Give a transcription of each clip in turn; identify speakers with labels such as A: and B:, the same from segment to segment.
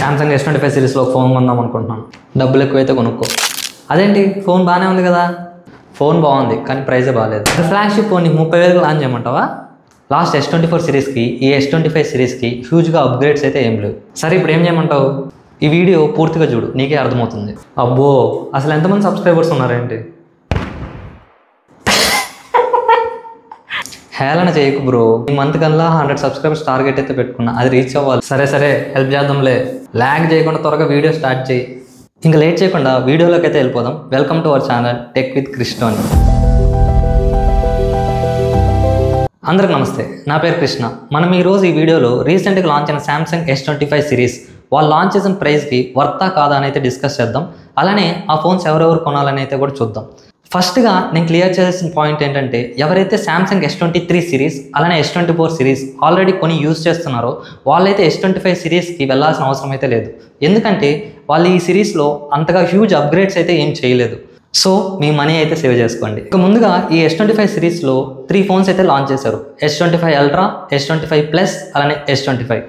A: Samsung S25 సిరీస్లో phone కొందాం అనుకుంటున్నాను. డబ్బులు ఎక్కువైతే కొనుక్కో. అదేంటి ఫోన్ బాగానే ఉంది కదా? ఫోన్ బాగుంది కానీ ప్రైజే బాగాలేదు. ఫ్లాగ్షిప్ ఫోన్ 30,000 లాంచ్ చేయమంటావా? లాస్ట్ S24 సిరీస్కి ఈ S25 సిరీస్కి హ్యూజ్గా అప్గ్రేడ్స్ అయితే ఏం లేవు. సరే ఇప్పుడు ఏం చేయమంటావు? ఈ వీడియో పూర్తిగా చూడు, నీకే అర్థమవుతుంది. అబ్బో, అసలు ఎంతమంది సబ్స్క్రైబర్స్ ఉన్నారేంటి? హేళన చేయకు బ్రో. ఈ మంత్ కల్లా 100 సబ్స్క్రైబర్స్ టార్గెట్ అయితే పెట్టుకున్నా, అది రీచ్ అవ్వాలి. సరే హెల్ప్ చేద్దాంలే. ల్యాగ్ చేయకుండా త్వరగా వీడియో స్టార్ట్ చేయి. ఇంకా లేట్ చేయకుండా వీడియోలోకి అయితే వెళ్ళిపోదాం. Welcome to our channel tech with Krishna. అందరికి నమస్తే, నా పేరు కృష్ణ. మనం ఈరోజు ఈ వీడియోలో రీసెంట్గా లాంచ్ అయిన సామ్సంగ్ S25 సిరీస్ వాళ్ళు లాంచ్ చేసిన ప్రైస్కి వర్తా కాదా అని అయితే డిస్కస్ చేద్దాం. అలానే ఆ ఫోన్స్ ఎవరెవరు కొనాలని అయితే కూడా చూద్దాం. ఫస్ట్గా నేను క్లియర్ చేయాల్సిన పాయింట్ ఏంటంటే, ఎవరైతే సామ్సంగ్ S23 సిరీస్ అలానే S24 సిరీస్ ఆల్రెడీ కొని యూజ్ చేస్తున్నారో వాళ్ళైతే S25 సిరీస్కి వెళ్ళాల్సిన అవసరం అయితే లేదు. ఎందుకంటే వాళ్ళు ఈ సిరీస్లో అంతగా హ్యూజ్ అప్గ్రేడ్స్ అయితే ఏం చేయలేదు. సో మీ మనీ అయితే సేవ్ చేసుకోండి. ఇక ముందుగా ఈ S25 సిరీస్లో 3 ఫోన్స్ అయితే లాంచ్ చేశారు. S25 అల్ట్రా, S25 ప్లస్ అలానే S25.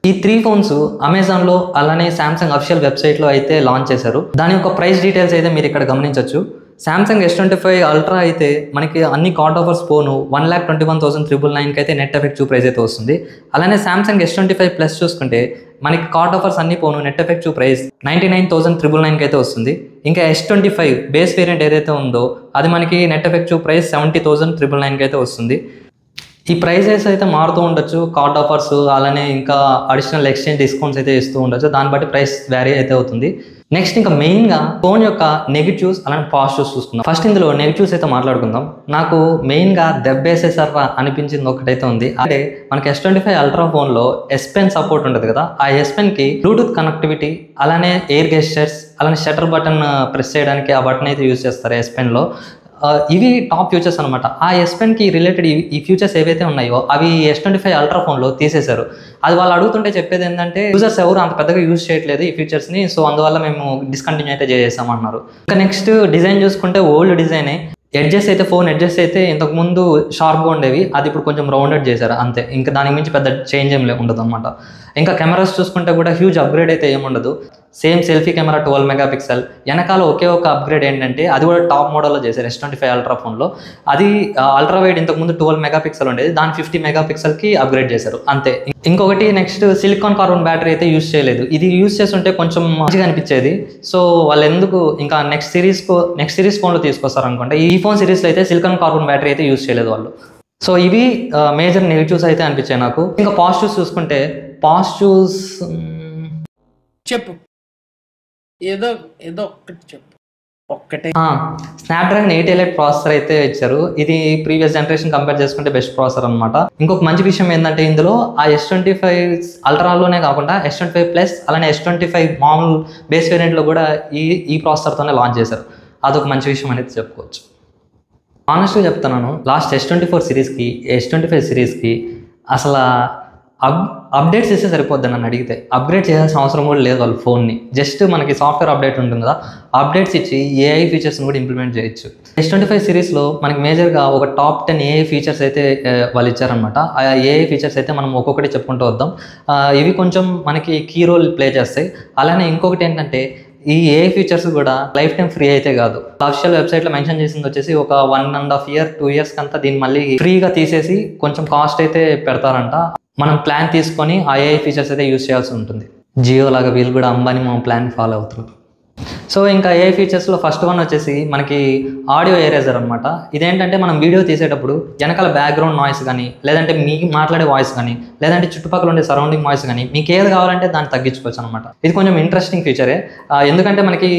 A: ఈ 3 ఫోన్స్ అమెజాన్లో అలానే సామ్సంగ్ అఫిషియల్ వెబ్సైట్లో అయితే లాంచ్ చేశారు. దాని యొక్క ప్రైస్ డీటెయిల్స్ అయితే మీరు ఇక్కడ గమనించవచ్చు. సామ్సంగ్ S25 అల్ట్రా అయితే మనకి అన్ని కార్డ్ ఆఫర్స్ పోను 1,21,999కి అయితే నెట్ ఎఫెక్టివ్ ప్రైస్ అయితే వస్తుంది. అలానే సామ్సంగ్ S25 ప్లస్ చూసుకుంటే మనకి కార్డ్ ఆఫర్స్ అన్ని పోను నెట్ ఎఫెక్టివ్ ప్రైస్ 99,999కి అయితే వస్తుంది. ఇంకా S25 బేస్ వేరియంట్ ఏదైతే ఉందో అది మనకి నెట్ ఎఫెక్టివ్ ప్రైస్ 70,999కి అయితే వస్తుంది. ఈ ప్రైజెస్ అయితే మారుతూ ఉండొచ్చు, కార్డ్ ఆఫర్స్ అలానే ఇంకా అడిషనల్ ఎక్స్చేంజ్ డిస్కౌంట్స్ అయితే ఇస్తూ ఉండొచ్చు. దాన్ని బట్టి ప్రైస్ వ్యారీ అయితే అవుతుంది. నెక్స్ట్ ఇంకా మెయిన్గా ఫోన్ యొక్క నెగిటివ్స్ అలానే పాజిటివ్స్ చూసుకుందాం. ఫస్ట్ ఇందులో నెగిటివ్స్ అయితే మాట్లాడుకుందాం. నాకు మెయిన్గా దెబ్బేసేసర్వా అనిపించింది ఒకటైతే ఉంది. అంటే మనకి S25 అల్ట్రా ఫోన్లో S Pen సపోర్ట్ ఉంటుంది కదా, ఆ S Penకి బ్లూటూత్ కనెక్టివిటీ అలానే ఎయిర్ గెస్చర్స్ అలానే షట్టర్ బటన్ ప్రెస్ చేయడానికి ఆ బటన్ అయితే యూజ్ చేస్తారు S Penలో. ఇవి టాప్ ఫీచర్స్ అనమాట. ఆ S Penకి రిలేటెడ్ ఈ ఫీచర్స్ ఏవైతే ఉన్నాయో అవి S25 అల్ట్రా ఫోన్లో తీసేశారు. అది వాళ్ళు అడుగుతుంటే చెప్పేది ఏంటంటే, యూజర్స్ ఎవరు అంత పెద్దగా యూజ్ చేయట్లేదు ఈ ఫీచర్స్ని, సో అందువల్ల మేము డిస్కంటిన్యూ అయితే చేసామన్నారు. ఇంకా నెక్స్ట్ డిజైన్ చూసుకుంటే ఓల్డ్ డిజైనే. ఫోన్ ఎడ్జెస్ అయితే ఇంతకుముందు షార్ప్గా ఉండేవి, అది ఇప్పుడు కొంచెం రౌండెడ్ చేశారు అంతే. ఇంకా దానికి మించి పెద్ద చేంజ్ ఏం ఉండదు అనమాట. ఇంకా కెమెరాస్ చూసుకుంటే కూడా హ్యూజ్ అప్గ్రేడ్ అయితే ఏముండదు. Same selfie camera 12 megapixel. వెనకాల ఒకే ఒక అప్గ్రేడ్ ఏంటంటే, అది కూడా టాప్ మోడల్లో చేశారు S25 అల్ట్రా ఫోన్లో. అది అల్ట్రా వైడ్ ఇంతకుముందు 12 మెగాపిక్సెల్ ఉండేది, దాన్ని 50 మెగాపిక్సెల్కి అప్గ్రేడ్ చేశారు అంతే. ఇంకొకటి నెక్స్ట్ సిలికాన్ కార్బన్ బ్యాటరీ అయితే యూజ్ చేయలేదు. ఇది యూజ్ చేస్తుంటే కొంచెం మంచిగా అనిపించేది. సో వాళ్ళు ఎందుకు ఇంకా నెక్స్ట్ సిరీస్ ఫోన్లో తీసుకొస్తారు అనుకుంటే, ఈ ఫోన్ సిరీస్లో అయితే సిలికాన్ కార్బన్ బ్యాటరీ అయితే యూజ్ చేయలేదు వాళ్ళు. సో ఇవి మేజర్ నెగిటివ్స్ అయితే అనిపించాయి నాకు. ఇంకా పాజిటివ్స్ చూసుకుంటే, పాజిటివ్స్
B: చెప్పు, ఏదో ఒక్కటి చెప్పు. ఒక్కటే
A: స్నాప్డ్రాగన్ 888 ప్రాసెసర్ అయితే ఇచ్చారు. ఇది ప్రీవియస్ జనరేషన్ కంపేర్ చేసుకుంటే బెస్ట్ ప్రాసెసర్ అనమాట. ఇంకొక మంచి విషయం ఏంటంటే, ఇందులో ఆ S25 అల్ట్రాలోనే కాకుండా S25 ప్లస్ అలానే S25 మామూలు బేస్ వేరియంట్లో కూడా ఈ ప్రాసెసర్తోనే లాంచ్ చేశారు. అదొక మంచి విషయం అనేది చెప్పుకోవచ్చు. ఆనెస్ట్గా చెప్తున్నాను, లాస్ట్ S24 సిరీస్కి S25 సిరీస్కి అసలు అప్డేట్స్ ఇస్తే సరిపోద్ది నన్ను అడిగితే. అప్గ్రేడ్ చేయాల్సిన అవసరం కూడా లేదు వాళ్ళు ఫోన్ని. జస్ట్ మనకి సాఫ్ట్వేర్ అప్డేట్ ఉంటుంది కదా, అప్డేట్స్ ఇచ్చి AI ఫీచర్స్ని కూడా ఇంప్లిమెంట్ చేయొచ్చు. S25 సిరీస్లో మనకి మేజర్గా ఒక టాప్ 10 AI ఫీచర్స్ అయితే వాళ్ళు ఇచ్చారనమాట. ఆ AI ఫీచర్స్ అయితే మనం ఒక్కొక్కటి చెప్పుకుంటూ వద్దాం. ఇవి కొంచెం మనకి కీ రోల్ ప్లే చేస్తాయి. అలానే ఇంకొకటి ఏంటంటే, ఈ AI ఫీచర్స్ కూడా లైఫ్ టైం ఫ్రీ అయితే కాదు. అఫిషియల్ వెబ్సైట్లో మెన్షన్ చేసింది వచ్చేసి ఒక 1.5 year 2 years కంతా దీన్ని మళ్ళీ ఫ్రీగా తీసేసి కొంచెం కాస్ట్ అయితే పెడతారంట. మనం ప్లాన్ తీసుకొని ఆ AI ఫీచర్స్ అయితే యూజ్ చేయాల్సి ఉంటుంది. జియో లాగా వీళ్ళు కూడా అంబానీ మా ప్లాన్ ఫాలో అవుతున్నారు. సో ఇంకా AI ఫీచర్స్లో ఫస్ట్ వన్ వచ్చేసి మనకి ఆడియో ఎరేజర్ అనమాట. ఇదేంటంటే, మనం వీడియో తీసేటప్పుడు వెనకాల బ్యాక్గ్రౌండ్ నాయిస్ కానీ, లేదంటే మీకు మాట్లాడే వాయిస్ కానీ, లేదంటే చుట్టుపక్కల ఉండే సరౌండింగ్ వాయిస్ కానీ మీకు ఏది కావాలంటే దాన్ని తగ్గించుకోవచ్చు అనమాట. ఇది కొంచెం ఇంట్రెస్టింగ్ ఫీచరే. ఎందుకంటే మనకి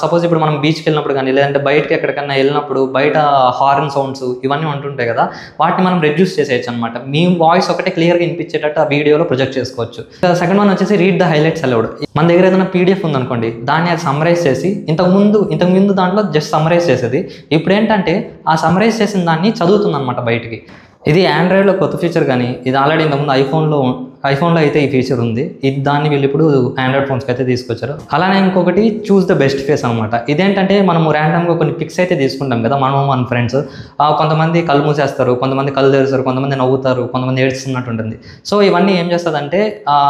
A: సపోజ్ ఇప్పుడు మనం బీచ్కి వెళ్ళినప్పుడు కానీ, లేదంటే బయటకి ఎక్కడికన్నా వెళ్ళినప్పుడు బయట హార్న్ సౌండ్స్ ఇవన్నీ ఉంటుంటాయి కదా, వాటిని మనం రెడ్యూస్ చేసేయచ్చు అనమాట. మీ వాయిస్ ఒకటే క్లియర్గా వినిపించేటట్టు ఆ వీడియోలో ప్రొజెక్ట్ చేసుకోవచ్చు. సెకండ్ వన్ వచ్చేసి రీడ్ ద హైలైట్స్ అలౌడ్. మన దగ్గర ఏదైనా PDF ఉందనుకోండి, దాన్ని అది సమ్మరైజ్ చేసి ఇంతకుముందు దాంట్లో జస్ట్ సమ్మరైజ్ చేసేది. ఇప్పుడు ఏంటంటే ఆ సమ్మరైజ్ చేసిన దాన్ని చదువుతుంది అనమాట బయటికి. ఇది ఆండ్రాయిడ్లో కొత్త ఫీచర్, కానీ ఇది ఆల్రెడీ ఇంతకుముందు ఐఫోన్లో అయితే ఈ ఫీచర్ ఉంది. దాన్ని వీళ్ళు ఇప్పుడు ఆండ్రాయిడ్ ఫోన్స్కి అయితే తీసుకొచ్చారు. అలానే ఇంకొకటి చూస్ ద బెస్ట్ ఫేస్ అనమాట. ఇదేంటంటే మనము ర్యాండమ్గా కొన్ని పిక్స్ అయితే తీసుకుంటాం కదా మనం మన ఫ్రెండ్స్. కొంతమంది కళ్ళు మూసేస్తారు, కొంతమంది కళ్ళు తెరుస్తారు, కొంతమంది నవ్వుతారు, కొంతమంది ఏడుస్తున్నట్టు ఉంటుంది. సో ఇవన్నీ ఏం చేస్తుందంటే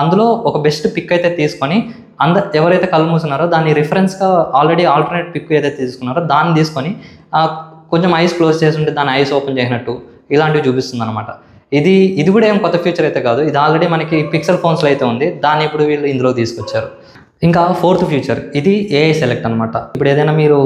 A: అందులో ఒక బెస్ట్ పిక్ అయితే తీసుకొని ఎవరైతే కళ్ళు మూసున్నారో దాన్ని రిఫరెన్స్గా ఆల్రెడీ ఆల్టర్నేట్ పిక్ ఏదైతే తీసుకున్నారో దాన్ని తీసుకొని కొంచెం ఐస్ క్లోజ్ చేసి ఉంటే దాన్ని ఐస్ ఓపెన్ చేసినట్టు ఇలాంటివి చూపిస్తుంది అనమాట. ఇది కూడా ఏం కొత్త ఫీచర్ అయితే కాదు, ఇది ఆల్రెడీ మనకి పిక్సెల్ ఫోన్స్లో అయితే ఉంది. దాన్ని ఇప్పుడు వీళ్ళు ఇందులో తీసుకొచ్చారు. ఇంకా ఫోర్త్ ఫీచర్ ఇది ఏఐ సెలెక్ట్ అనమాట. ఇప్పుడు ఏదైనా మీరు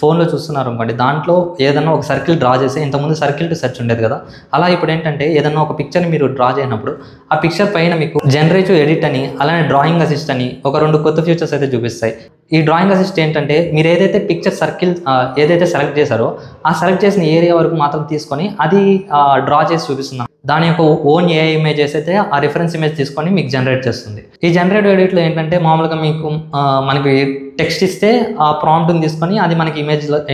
A: ఫోన్లో చూస్తున్నారు అనుకోండి, దాంట్లో ఏదైనా ఒక సర్కిల్ డ్రా చేసి, ఇంతకుముందు సర్కిల్ టు సెర్చ్ ఉండేది కదా, అలా ఇప్పుడు ఏంటంటే ఏదైనా ఒక పిక్చర్ని మీరు డ్రా చేసినప్పుడు ఆ పిక్చర్ పైన మీకు జనరేటివ్ ఎడిట్ అని, అలానే డ్రాయింగ్ అసిస్ట్ అని ఒక 2 కొత్త ఫీచర్స్ అయితే చూపిస్తాయి. ఈ డ్రాయింగ్ అసిస్ట్ ఏంటంటే మీరు ఏదైతే పిక్చర్ సర్కిల్ ఏదైతే సెలెక్ట్ చేశారో ఆ సెలెక్ట్ చేసిన ఏరియా వరకు మాత్రం తీసుకొని అది డ్రా చేసి చూపిస్తుంది. దాని యొక్క ఓన్ ఏఐ ఇమేజెస్ అయితే ఆ రిఫరెన్స్ ఇమేజ్ తీసుకొని మీకు జనరేట్ చేస్తుంది. ఈ జనరేటివ్ ఎడిట్లో ఏంటంటే మామూలుగా మనకి టెక్స్ట్ ఇస్తే ఆ ప్రాంప్ట్ని తీసుకొని అది మనకి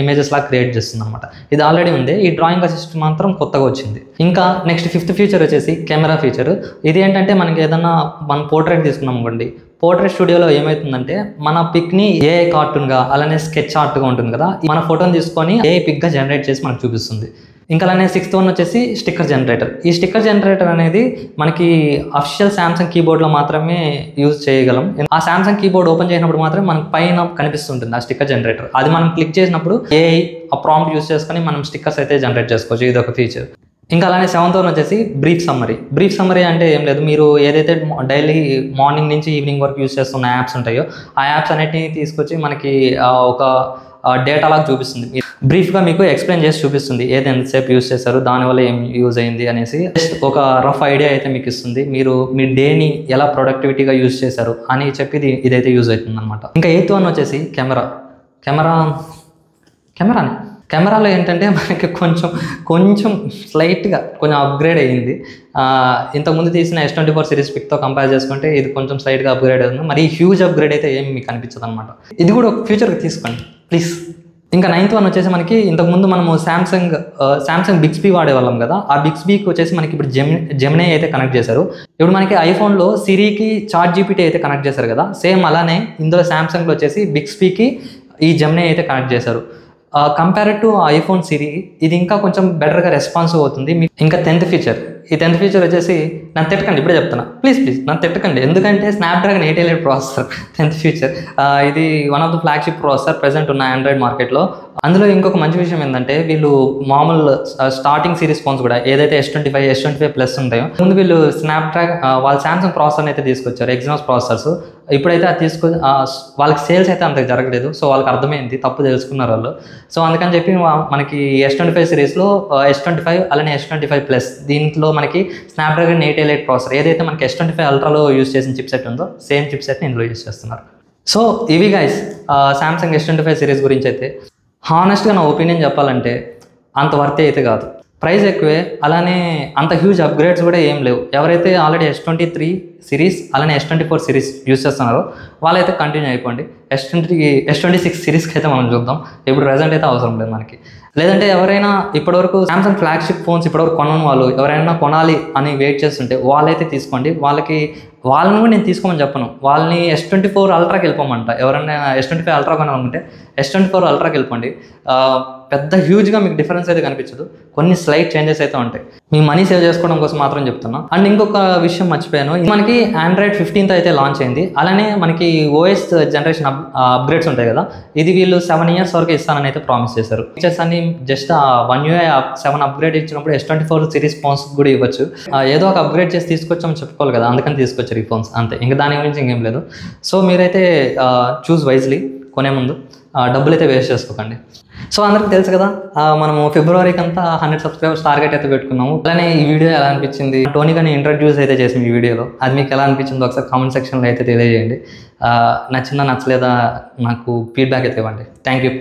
A: ఇమేజెస్ లాగా క్రియేట్ చేస్తుంది అనమాట. ఇది ఆల్రెడీ ఉంది. ఈ డ్రాయింగ్ అసిస్ట్ మాత్రం కొత్తగా వచ్చింది. ఇంకా నెక్స్ట్ 5th ఫీచర్ వచ్చేసి కెమెరా ఫీచర్. ఇది ఏంటంటే మనకి ఏదన్నా మనం పోర్ట్రేట్ తీసుకున్నాం అనుకోండి, పోర్ట్రేట్ స్టూడియోలో ఏమవుతుందంటే మన పిక్ని ఏఐ కార్టూన్గా అలానే స్కెచ్ ఆర్ట్గా ఉంటుంది కదా, మన ఫోటోని తీసుకొని ఏఐ పిక్గా జనరేట్ చేసి మనకు చూపిస్తుంది. ఇంకా అలానే 6th వన్ వచ్చేసి స్టిక్కర్ జనరేటర్. ఈ స్టిక్కర్ జనరేటర్ అనేది మనకి అఫిషియల్ శాంసంగ్ కీబోర్డ్లో మాత్రమే యూజ్ చేయగలం. ఆ శాంసంగ్ కీబోర్డ్ ఓపెన్ చేసినప్పుడు మాత్రం మనకు పైన కనిపిస్తుంటుంది ఆ స్టిక్కర్ జనరేటర్. అది మనం క్లిక్ చేసినప్పుడు ఏఐ ఆ ప్రాంప్ట్ యూజ్ చేసుకొని మనం స్టిక్కర్స్ అయితే జనరేట్ చేసుకోవచ్చు. ఇది ఒక ఫీచర్. ఇంకా అలానే 7th వన్ వచ్చేసి బ్రీఫ్ సమ్మరీ. బ్రీఫ్ సమ్మరీ అంటే ఏం లేదు, మీరు ఏదైతే డైలీ మార్నింగ్ నుంచి ఈవినింగ్ వరకు యూజ్ చేస్తున్న యాప్స్ ఉంటాయో ఆ యాప్స్ అన్నిటిని తీసుకొచ్చి మనకి ఒక డేటా లాగా చూపిస్తుంది. బ్రీఫ్గా మీకు ఎక్స్ప్లెయిన్ చేసి చూపిస్తుంది ఏది ఎంతసేపు యూజ్ చేశారు, దానివల్ల ఏం యూజ్ అయింది అనేసి జస్ట్ ఒక రఫ్ ఐడియా అయితే మీకు ఇస్తుంది. మీరు మీ డేని ఎలా ప్రొడక్టివిటీగా యూజ్ చేశారు అని చెప్పి ఇదైతే యూజ్ అవుతుంది అనమాట. ఇంకా 8th వన్ వచ్చేసి కెమెరాలో ఏంటంటే మనకి కొంచెం స్లైట్గా కొంచెం అప్గ్రేడ్ అయ్యింది. ఇంతకుముందు తీసిన S24 సిరీస్ పిక్తో కంపేర్ చేసుకుంటే ఇది కొంచెం స్లైట్గా అప్గ్రేడ్ అవుతుంది. మరి హ్యూజ్ అప్గ్రేడ్ అయితే ఏమి మీకు అనిపించదు అనమాట. ఇది కూడా ఒక ఫ్యూచర్కి తీసుకోండి ప్లీజ్. ఇంకా 9th వన్ వచ్చేసి మనకి ఇంతకుముందు మనము శాంసంగ్ బిక్స్బీ వాడేవాళ్ళం కదా, ఆ బిక్స్బీకి వచ్చేసి మనకి ఇప్పుడు జెమినీ అయితే కనెక్ట్ చేశారు. ఇప్పుడు మనకి ఐఫోన్లో సిరీకి చాట్ జీపీటీ అయితే కనెక్ట్ చేశారు కదా, సేమ్ అలానే ఇందులో శాంసంగ్లో వచ్చేసి బిక్స్బీకి ఈ జెమినీ అయితే కనెక్ట్ చేశారు. కంపేర్డ్ టు ఐఫోన్ సిరీ ఇది ఇంకా కొంచెం బెటర్గా రెస్పాన్సివ్ అవుతుంది. ఇంకా 10th ఫీచర్. ఈ 10th ఫీచర్ వచ్చేసి నన్ను తిట్టకండి, ఇప్పుడే చెప్తున్నా, ప్లీజ్ నన్ను తిట్టకండి. ఎందుకంటే స్నాప్డ్రాగన్ 888 ప్రాసెసర్ 10th ఫీచర్. ఇది one of the flagship processor present ఉన్న ఆండ్రాయిడ్ మార్కెట్లో. అందులో ఇంకొక మంచి విషయం ఏంటంటే వీళ్ళు మామూలు స్టార్టింగ్ సిరీస్ ఫోన్స్ కూడా ఏదైతే S25 ప్లస్ ఉంటాయో ముందు వీళ్ళు స్నాప్డ్రాగన్ వాళ్ళ శాంసంగ్ ప్రాసెసర్ని అయితే తీసుకొచ్చారు, ఎగ్జినోస్ ప్రాసెసర్స్. ఇప్పుడైతే అది వాళ్ళకి సేల్స్ అయితే అంతకు జరగలేదు. సో వాళ్ళకి అర్థమైంది, తప్పు తెలుసుకున్నారు వాళ్ళు. సో అందుకని చెప్పి మనకి S25 సిరీస్లో S25 అలానే S25 ప్లస్ దీంట్లో మనకి స్నాప్డ్రాగన్ 888 ప్రాసెసర్ ఏదైతే మనకి S25 అల్ట్రాలో యూజ్ చేసిన చిప్సెట్ ఉందో సేమ్ చిప్సెట్ని ఇందులో యూజ్ చేస్తున్నారు. సో ఇవి గైస్ శాంసంగ్ S25 సిరీస్ గురించి అయితే. హానెస్ట్గా నా ఒపీనియన్ చెప్పాలంటే అంత వర్త్ అయితే కాదు, ప్రైస్ ఎక్కువే, అలానే అంత హ్యూజ్ అప్గ్రేడ్స్ కూడా ఏం లేవు. ఎవరైతే ఆల్రెడీ S23 సిరీస్ అలానే S24 సిరీస్ యూజ్ చేస్తున్నారో వాళ్ళైతే కంటిన్యూ అయిపోండి. S26 సిరీస్కి అయితే మనం చూద్దాం. ఇప్పుడు ప్రెజెంట్ అయితే అవసరం లేదు మనకి. లేదంటే ఎవరైనా ఇప్పటివరకు శాంసంగ్ ఫ్లాగ్షిప్ ఫోన్స్ ఇప్పటివరకు కొనని వాళ్ళు ఎవరైనా కొనాలి అని వెయిట్ చేస్తుంటే వాళ్ళైతే తీసుకోండి. వాళ్ళని కూడా నేను తీసుకోమని చెప్పను, వాళ్ళని S24 అల్ట్రాకి వెళ్ళిపోమంట. ఎవరైనా S25 అల్ట్రా కొనాలనుకుంటే S24 అల్ట్రాకి వెళ్ళిపోండి. పెద్ద హ్యూజ్గా మీకు డిఫరెన్స్ అయితే కనిపించదు, కొన్ని స్లైట్ చేంజెస్ అయితే ఉంటాయి. మీ మనీ సేవ్ చేసుకోవడం కోసం మాత్రం చెప్తున్నా. అండ్ ఇంకొక విషయం మర్చిపోయాను, మనకి Android 15th అయితే లాంచ్ అయింది. అలానే మనకి OS జనరేషన్ అప్గ్రేడ్స్ ఉంటాయి కదా, ఇది వీళ్ళు 7 years వరకు ఇస్తానని అయితే ప్రామిస్ చేశారు. ఫీచర్స్ అన్ని జస్ట్ 1 UI 7 అప్గ్రేడ్ ఇచ్చినప్పుడు S24 సిరీస్ ఫోన్స్ కూడా ఇవ్వచ్చు. ఏదో ఒక అప్గ్రేడ్ చేసి తీసుకొచ్చామని చెప్పుకోవాలి కదా, అందుకని తీసుకొచ్చారు ఈ ఫోన్స్, అంతే. ఇంకా దాని గురించి ఇంకేం లేదు. సో మీరైతే చూస్ వైజ్లీ, కొనే ముందు డబ్బులు అయితే వేస్ట్ చేసుకోకండి. సో అందరికీ తెలుసు కదా, మనము ఫిబ్రవరికి అంతా 100 సబ్స్క్రైబర్స్ టార్గెట్ అయితే పెట్టుకున్నాము. అలానే ఈ వీడియో ఎలా అనిపించింది, టోనీ గారిని ఇంట్రడ్యూస్ అయితే చేసాం ఈ వీడియోలో, అది మీకు ఎలా అనిపించిందో ఒకసారి కామెంట్ సెక్షన్లో అయితే తెలియజేయండి. నచ్చిందా నచ్చలేదా నాకు ఫీడ్బ్యాక్ అయితే ఇవ్వండి. Thank you.